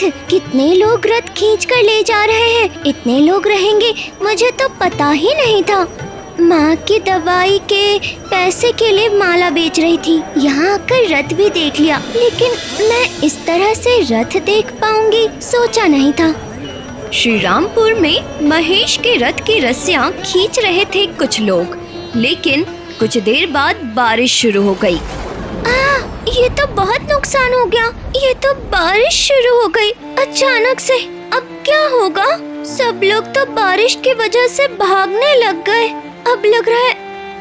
रथ, कितने लोग रथ खींच कर ले जा रहे हैं। इतने लोग रहेंगे मुझे तो पता ही नहीं था। माँ की दवाई के पैसे के लिए माला बेच रही थी, यहाँ आकर रथ भी देख लिया, लेकिन मैं इस तरह से रथ देख पाऊंगी सोचा नहीं था। श्री रामपुर में महेश के रथ की रस्सियाँ खींच रहे थे कुछ लोग, लेकिन कुछ देर बाद बारिश शुरू हो गई। ये तो बहुत नुकसान हो गया। ये तो बारिश शुरू हो गई अचानक से। अब क्या होगा? सब लोग तो बारिश की वजह से भागने लग गए। अब लग रहा है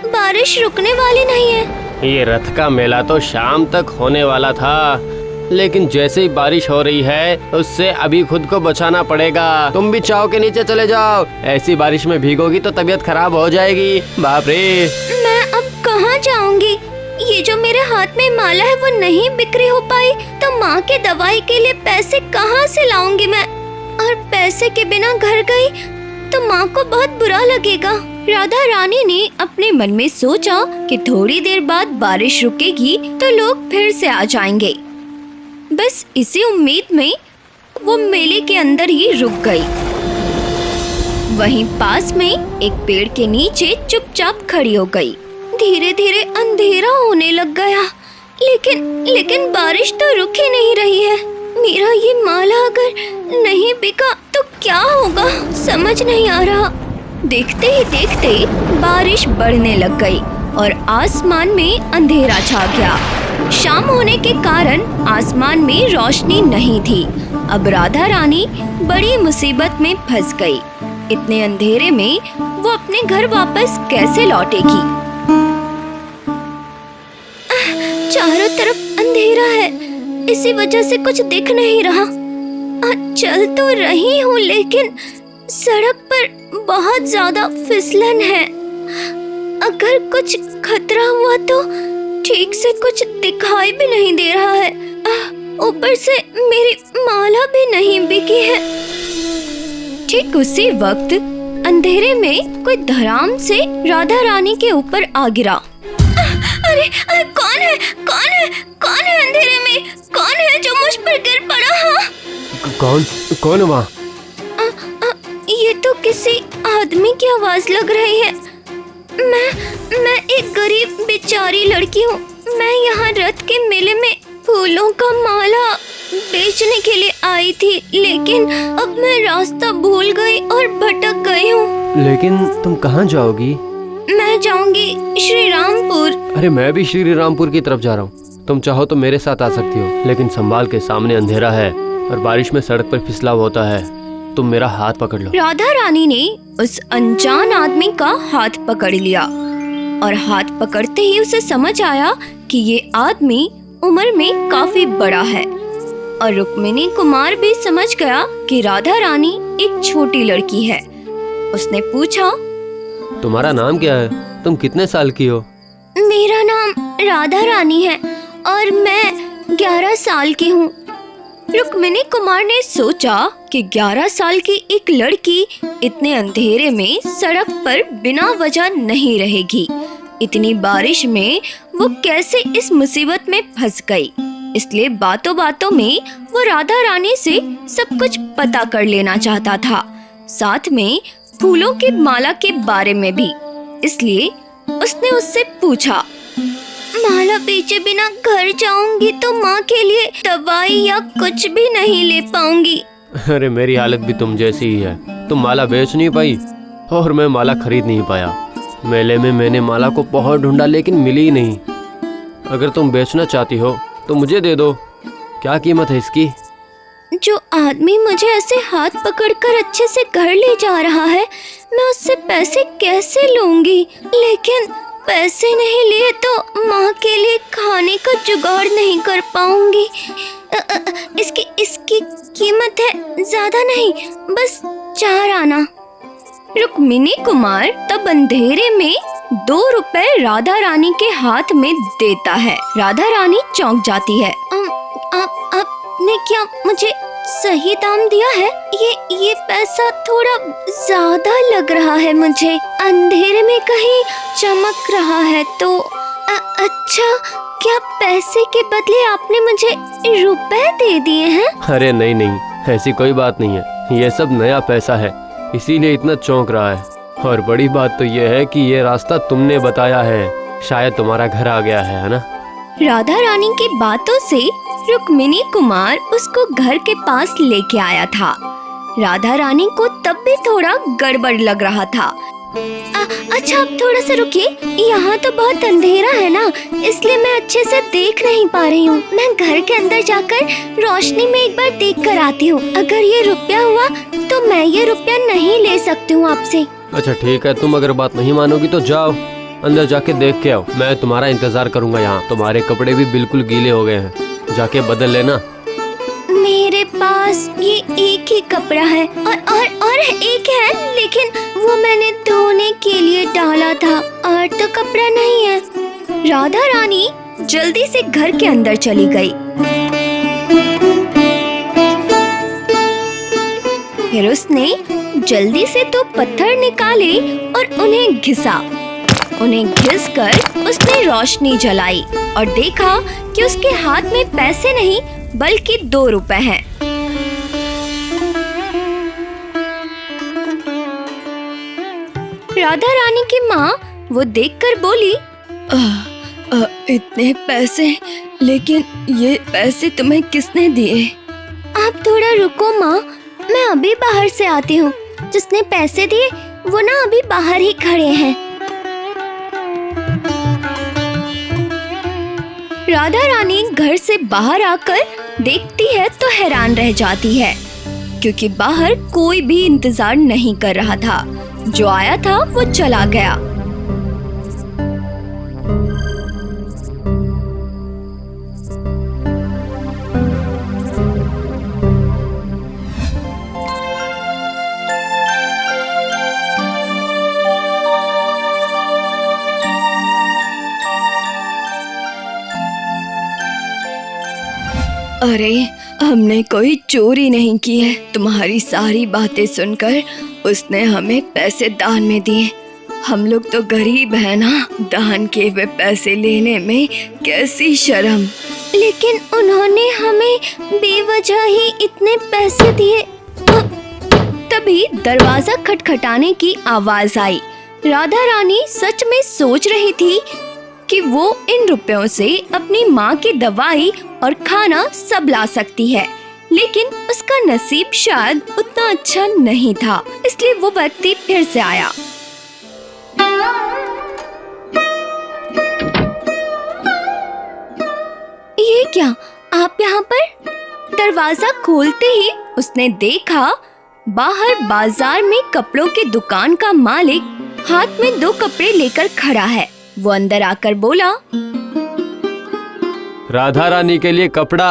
बारिश रुकने वाली नहीं है। ये रथ का मेला तो शाम तक होने वाला था, लेकिन जैसे ही बारिश हो रही है उससे अभी खुद को बचाना पड़ेगा। तुम भी चाव के नीचे चले जाओ, ऐसी बारिश में भीगोगी तो तबीयत खराब हो जाएगी। बाप रे, मैं अब कहाँ जाऊंगी? ये जो मेरे हाथ में माला है वो नहीं बिक्री हो पाई तो माँ के दवाई के लिए पैसे कहाँ से लाऊंगी मैं? और पैसे के बिना घर गई तो माँ को बहुत बुरा लगेगा। राधा रानी ने अपने मन में सोचा कि थोड़ी देर बाद बारिश रुकेगी तो लोग फिर से आ जाएंगे। बस इसी उम्मीद में वो मेले के अंदर ही रुक गई। वहीं पास में एक पेड़ के नीचे चुपचाप खड़ी हो गई। धीरे धीरे अंधेरा होने लग गया, लेकिन बारिश तो रुक ही नहीं रही है। मेरा ये माला अगर नहीं बिका तो क्या होगा समझ नहीं आ रहा। देखते ही देखते बारिश बढ़ने लग गई और आसमान में अंधेरा छा गया। शाम होने के कारण आसमान में रोशनी नहीं थी। अब राधा रानी बड़ी मुसीबत में फंस गई। इतने अंधेरे में वो अपने घर वापस कैसे लौटेगी? चारों तरफ अंधेरा है, इसी वजह से कुछ दिख नहीं रहा। चल तो रही हूँ लेकिन सड़क पर बहुत ज्यादा फिसलन है। अगर कुछ खतरा हुआ तो ठीक से कुछ दिखाई भी नहीं दे रहा है। ऊपर से मेरी माला भी नहीं बिकी है। ठीक उसी वक्त अंधेरे में कोई धड़ाम से राधा रानी के ऊपर आ गिरा। अरे कौन है? कौन है? कौन है अंधेरे में? कौन है जो मुझ पर गिर पड़ा? हाँ, कौन वहाँ? ये तो किसी आदमी की आवाज लग रही है। मैं एक गरीब बेचारी लड़की हूँ। मैं यहाँ रथ के मेले में फूलों का माला बेचने के लिए आई थी, लेकिन अब मैं रास्ता भूल गई और भटक गई हूँ। लेकिन तुम कहाँ जाओगी? मैं जाऊंगी श्री रामपुर। अरे मैं भी श्री रामपुर की तरफ जा रहा हूँ। तुम चाहो तो मेरे साथ आ सकती हो, लेकिन संभाल के, सामने अंधेरा है और बारिश में सड़क पर फिसलाव होता है। तुम मेरा हाथ पकड़ लो। राधा रानी ने उस अनजान आदमी का हाथ पकड़ लिया और हाथ पकड़ते ही उसे समझ आया कि ये आदमी उम्र में काफी बड़ा है। और रुक्मिणी कुमार भी समझ गया कि राधा रानी एक छोटी लड़की है। उसने पूछा, तुम्हारा नाम क्या है? तुम कितने साल की हो? मेरा नाम राधा रानी है और मैं 11 साल की हूँ। रुक्मिणी कुमार ने सोचा कि 11 साल की एक लड़की इतने अंधेरे में सड़क पर बिना वजह नहीं रहेगी। इतनी बारिश में वो कैसे इस मुसीबत में फंस गई। इसलिए बातों बातों में वो राधा रानी से सब कुछ पता कर लेना चाहता था, साथ में फूलों की माला के बारे में भी। इसलिए उसने उससे पूछा, माला बेचे बिना घर जाऊंगी तो माँ के लिए दवाई या कुछ भी नहीं ले पाऊंगी। अरे मेरी हालत भी तुम जैसी ही है। तुम माला बेच नहीं पाई और मैं माला खरीद नहीं पाया। मेले में मैंने माला को बहुत ढूंढा लेकिन मिली ही नहीं। अगर तुम बेचना चाहती हो तो मुझे दे दो। क्या कीमत है इसकी? जो आदमी मुझे ऐसे हाथ पकड़कर अच्छे से घर ले जा रहा है, मैं उससे पैसे कैसे लूंगी? लेकिन पैसे नहीं लिए तो माँ के लिए खाने का जुगाड़ नहीं कर पाऊंगी। इसकी कीमत है ज्यादा नहीं, बस 4 आना। रुक्मिणी कुमार तब अंधेरे में 2 रुपए राधा रानी के हाथ में देता है। राधा रानी चौंक जाती है। आपने क्या मुझे सही दाम दिया है? ये पैसा थोड़ा ज्यादा लग रहा है मुझे। अंधेरे में कहीं चमक रहा है तो अच्छा, क्या पैसे के बदले आपने मुझे रुपए दे दिए हैं? अरे नहीं, ऐसी कोई बात नहीं है, ये सब नया पैसा है, इसीलिए इतना चौंक रहा है। और बड़ी बात तो ये है कि ये रास्ता तुमने बताया है, शायद तुम्हारा घर आ गया है ना? राधा रानी की बातों से रुक्मिणी कुमार उसको घर के पास लेके आया था। राधा रानी को तब भी थोड़ा गड़बड़ लग रहा था। अच्छा, आप थोड़ा सा रुकिए, यहाँ तो बहुत अंधेरा है ना, इसलिए मैं अच्छे से देख नहीं पा रही हूँ। मैं घर के अंदर जाकर रोशनी में एक बार देख कर आती हूँ। अगर ये रुपया हुआ तो मैं ये रुपया नहीं ले सकती हूँ आपसे। अच्छा ठीक है, तुम अगर बात नहीं मानोगी तो जाओ अंदर जाके देख के आओ, मैं तुम्हारा इंतजार करूंगा यहाँ। तुम्हारे कपड़े भी बिल्कुल गीले हो गए हैं, जाके बदल लेना। मेरे पास ये एक ही कपड़ा है और एक है, लेकिन वो मैंने धोने के लिए डाला था, और तो कपड़ा नहीं है। राधा रानी जल्दी से घर के अंदर चली गई। फिर उसने जल्दी से दो पत्थर निकाले और उन्हें घिसा। उन्हें घिसकर उसने रोशनी जलाई और देखा कि उसके हाथ में पैसे नहीं बल्कि 2 रुपए हैं। राधा रानी की माँ वो देखकर बोली, इतने पैसे, लेकिन ये पैसे तुम्हें किसने दिए? आप थोड़ा रुको माँ, मैं अभी बाहर से आती हूँ। जिसने पैसे दिए वो ना अभी बाहर ही खड़े हैं। राधा रानी घर से बाहर आकर देखती है तो हैरान रह जाती है, क्योंकि बाहर कोई भी इंतजार नहीं कर रहा था। जो आया था वो चला गया। अरे, हमने कोई चोरी नहीं की है। तुम्हारी सारी बातें सुनकर उसने हमें पैसे दान में दिए। हम लोग तो गरीब है ना, दान के हुए पैसे लेने में कैसी शर्म। लेकिन उन्होंने हमें बेवजह ही इतने पैसे दिए। तभी दरवाजा खटखटाने की आवाज आई। राधा रानी सच में सोच रही थी कि वो इन रुपयों से अपनी माँ की दवाई और खाना सब ला सकती है, लेकिन उसका नसीब शायद उतना अच्छा नहीं था, इसलिए वो व्यक्ति फिर से आया। ये क्या, आप यहाँ पर? दरवाजा खोलते ही उसने देखा बाहर बाजार में कपड़ों की दुकान का मालिक हाथ में 2 कपड़े लेकर खड़ा है। वो अंदर आकर बोला, राधा रानी के लिए कपड़ा।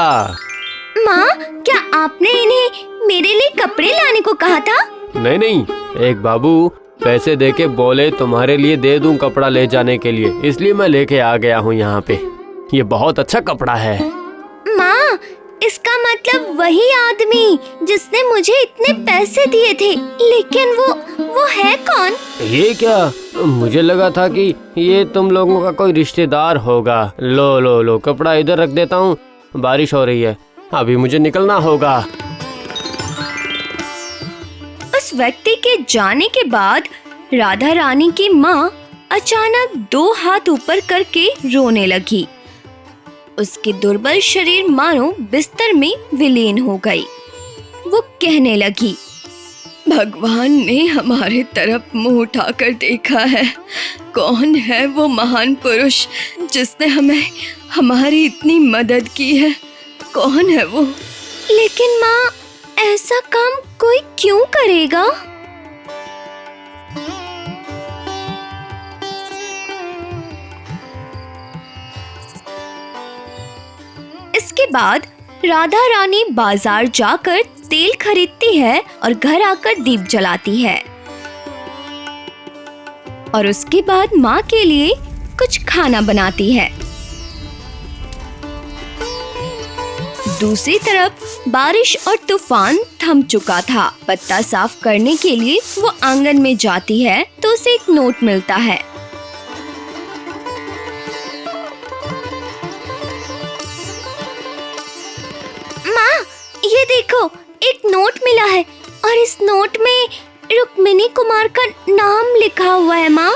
माँ, क्या आपने इन्हें मेरे लिए कपड़े लाने को कहा था? नहीं नहीं, एक बाबू पैसे देके बोले तुम्हारे लिए दे दूं कपड़ा ले जाने के लिए, इसलिए मैं लेके आ गया हूँ यहाँ पे। ये बहुत अच्छा कपड़ा है। माँ, इसका मतलब वही आदमी जिसने मुझे इतने पैसे दिए थे, लेकिन वो है कौन? ये क्या, मुझे लगा था कि ये तुम लोगों का कोई रिश्तेदार होगा। लो लो लो, कपड़ा इधर रख देता हूँ, बारिश हो रही है, अभी मुझे निकलना होगा। उस व्यक्ति के जाने के बाद राधा रानी की माँ अचानक 2 हाथ ऊपर करके रोने लगी। उसकी दुर्बल शरीर मानो बिस्तर में विलीन हो गई। वो कहने लगी, भगवान ने हमारे तरफ मुंह उठाकर देखा है। कौन है वो महान पुरुष जिसने हमें हमारी इतनी मदद की है? कौन है वो? लेकिन माँ, ऐसा काम कोई क्यों करेगा? इसके बाद राधा रानी बाजार जाकर तेल खरीदती है और घर आकर दीप जलाती है, और उसके बाद माँ के लिए कुछ खाना बनाती है। दूसरी तरफ बारिश और तूफान थम चुका था। पत्ता साफ करने के लिए वो आंगन में जाती है तो उसे एक नोट मिलता है। माँ, ये देखो, एक एक नोट मिला है और इस नोट में रुक्मिणी कुमार का नाम लिखा हुआ है माँ।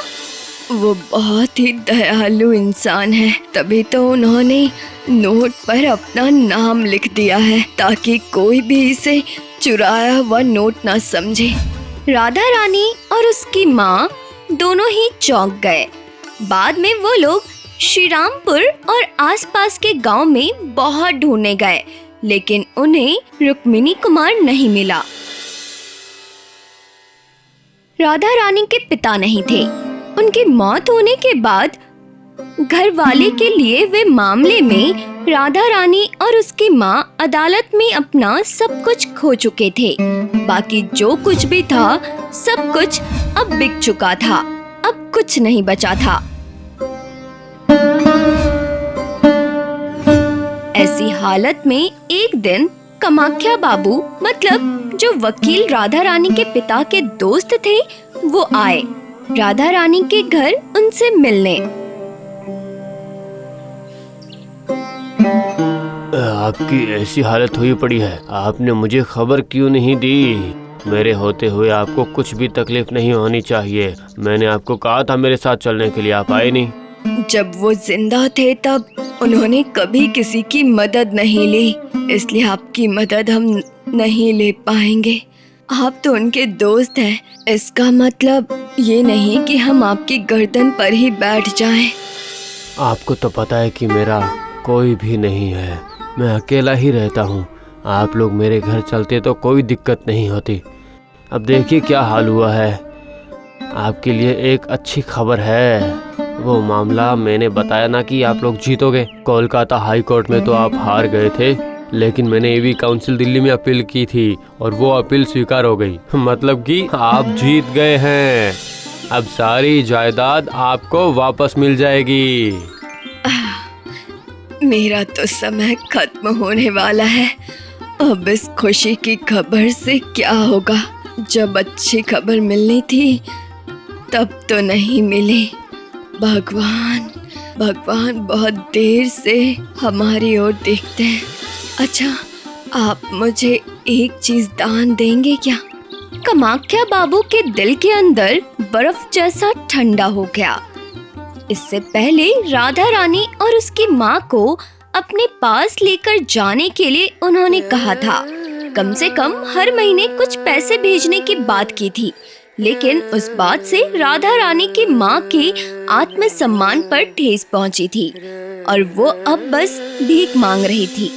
वो बहुत ही दयालु इंसान है, तभी तो उन्होंने नोट पर अपना नाम लिख दिया है ताकि कोई भी इसे चुराया हुआ नोट ना समझे। राधा रानी और उसकी माँ दोनों ही चौंक गए। बाद में वो लोग श्रीरामपुर और आसपास के गांव में बहुत ढूंढने गए, लेकिन उन्हें रुक्मिणी कुमार नहीं मिला। राधा रानी के पिता नहीं थे। उनकी मौत होने के बाद घर वाले के लिए वे मामले में राधा रानी और उसकी माँ अदालत में अपना सब कुछ खो चुके थे। बाकी जो कुछ भी था सब कुछ अब बिक चुका था, अब कुछ नहीं बचा था। ऐसी हालत में एक दिन कामाख्या बाबू, मतलब जो वकील राधा रानी के पिता के दोस्त थे, वो आए राधा रानी के घर उनसे मिलने। आपकी ऐसी हालत हुई पड़ी है, आपने मुझे खबर क्यों नहीं दी? मेरे होते हुए आपको कुछ भी तकलीफ नहीं होनी चाहिए। मैंने आपको कहा था मेरे साथ चलने के लिए, आप आए नहीं। जब वो जिंदा थे तब उन्होंने कभी किसी की मदद नहीं ली, इसलिए आपकी मदद हम नहीं ले पाएंगे। आप तो उनके दोस्त हैं, इसका मतलब ये नहीं कि हम आपकी गर्दन पर ही बैठ जाएं। आपको तो पता है कि मेरा कोई भी नहीं है, मैं अकेला ही रहता हूँ। आप लोग मेरे घर चलते तो कोई दिक्कत नहीं होती। अब देखिए क्या हाल हुआ है। आपके लिए एक अच्छी खबर है। वो मामला मैंने बताया ना कि आप लोग जीतोगे। कोलकाता हाई कोर्ट में तो आप हार गए थे, लेकिन मैंने एवी काउंसिल दिल्ली में अपील की थी और वो अपील स्वीकार हो गई। मतलब कि आप जीत गए हैं। अब सारी जायदाद आपको वापस मिल जाएगी। मेरा तो समय खत्म होने वाला है। अब इस खुशी की खबर से क्या होगा? जब अच्छी खबर मिलनी थी तब तो नहीं मिली। भगवान बहुत देर से हमारी ओर देखते हैं। अच्छा, आप मुझे एक चीज दान देंगे क्या? कामाख्या बाबू के दिल के अंदर बर्फ जैसा ठंडा हो गया। इससे पहले राधा रानी और उसकी माँ को अपने पास लेकर जाने के लिए उन्होंने कहा था। कम से कम हर महीने कुछ पैसे भेजने की बात की थी, लेकिन उस बात से राधा रानी की माँ के आत्मसम्मान पर ठेस पहुंची थी और वो अब बस भीख मांग रही थी।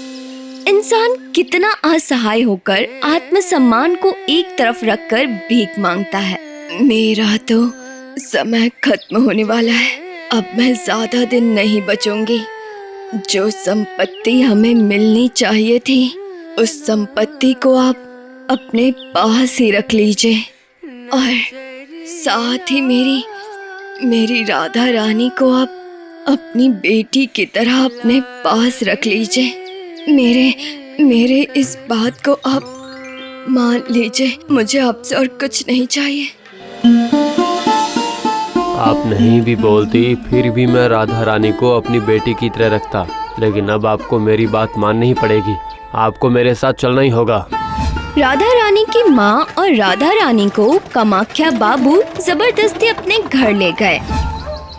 इंसान कितना असहाय होकर आत्मसम्मान को एक तरफ रखकर भीख मांगता है। मेरा तो समय खत्म होने वाला है। अब मैं ज्यादा दिन नहीं बचूंगी। जो संपत्ति हमें मिलनी चाहिए थी, उस संपत्ति को आप अपने पास ही रख लीजिए और साथ ही मेरी राधा रानी को आप अपनी बेटी की तरह अपने पास रख लीजिए। मेरे इस बात को आप मान लीजिए। मुझे आपसे और कुछ नहीं चाहिए। आप नहीं भी बोलती फिर भी मैं राधा रानी को अपनी बेटी की तरह रखता, लेकिन अब आपको मेरी बात माननी ही पड़ेगी। आपको मेरे साथ चलना ही होगा। राधा रानी की माँ और राधा रानी को कामाख्या बाबू जबरदस्ती अपने घर ले गए,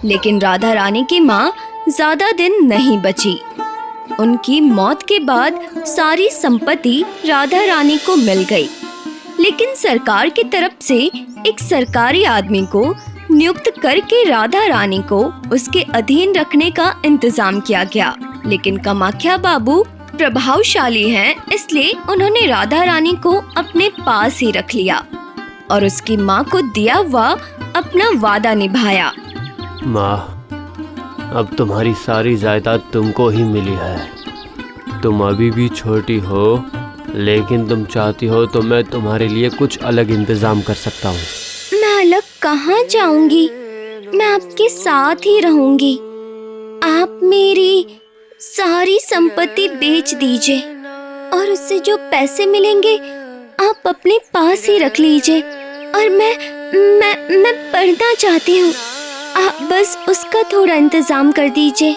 लेकिन राधा रानी की माँ ज्यादा दिन नहीं बची। उनकी मौत के बाद सारी संपत्ति राधा रानी को मिल गई, लेकिन सरकार की तरफ से एक सरकारी आदमी को नियुक्त करके राधा रानी को उसके अधीन रखने का इंतजाम किया गया। लेकिन कामाख्या बाबू प्रभावशाली हैं, इसलिए उन्होंने राधा रानी को अपने पास ही रख लिया और उसकी माँ को दिया हुआ अपना वादा निभाया। माँ, अब तुम्हारी सारी जायदाद तुमको ही मिली है। तुम अभी भी छोटी हो, लेकिन तुम चाहती हो तो मैं तुम्हारे लिए कुछ अलग इंतजाम कर सकता हूँ। मैं अलग कहाँ जाऊंगी? मैं आपके साथ ही रहूंगी। आप मेरी सारी संपत्ति बेच दीजिए और उससे जो पैसे मिलेंगे आप अपने पास ही रख लीजिए। और मैं पढ़ना चाहती हूँ, आप बस उसका थोड़ा इंतजाम कर दीजिए।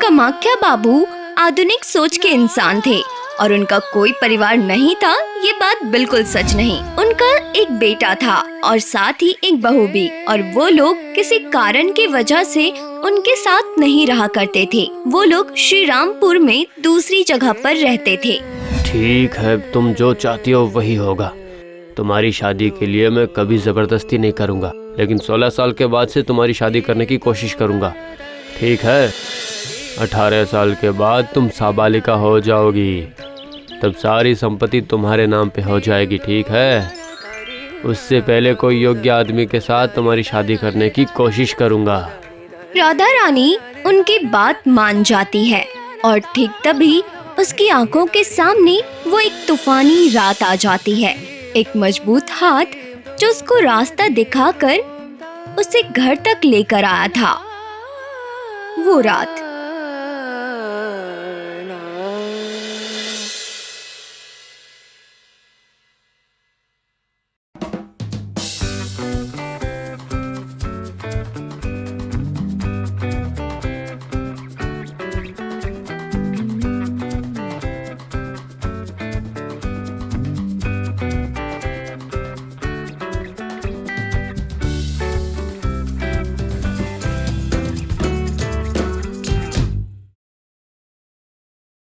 कामाख्या बाबू आधुनिक सोच के इंसान थे और उनका कोई परिवार नहीं था, ये बात बिल्कुल सच नहीं। उनका एक बेटा था और साथ ही एक बहू भी, और वो लोग किसी कारण की वजह से उनके साथ नहीं रहा करते थे। वो लोग श्री रामपुर में दूसरी जगह पर रहते थे। ठीक है, तुम जो चाहती हो वही होगा। तुम्हारी शादी के लिए मैं कभी जबरदस्ती नहीं करूँगा, लेकिन 16 साल के बाद से तुम्हारी शादी करने की कोशिश करूँगा। ठीक है? 18 साल के बाद तुम साबालिका हो जाओगी, तब सारी संपत्ति तुम्हारे नाम पे हो जाएगी। ठीक है? उससे पहले कोई योग्य आदमी के साथ तुम्हारी शादी करने की कोशिश करूँगा। राधा रानी उनकी बात मान जाती है और ठीक तभी उसकी आंखों के सामने वो एक तूफानी रात आ जाती है। एक मजबूत हाथ जो उसको रास्ता दिखाकर उसे घर तक लेकर आया था। वो रात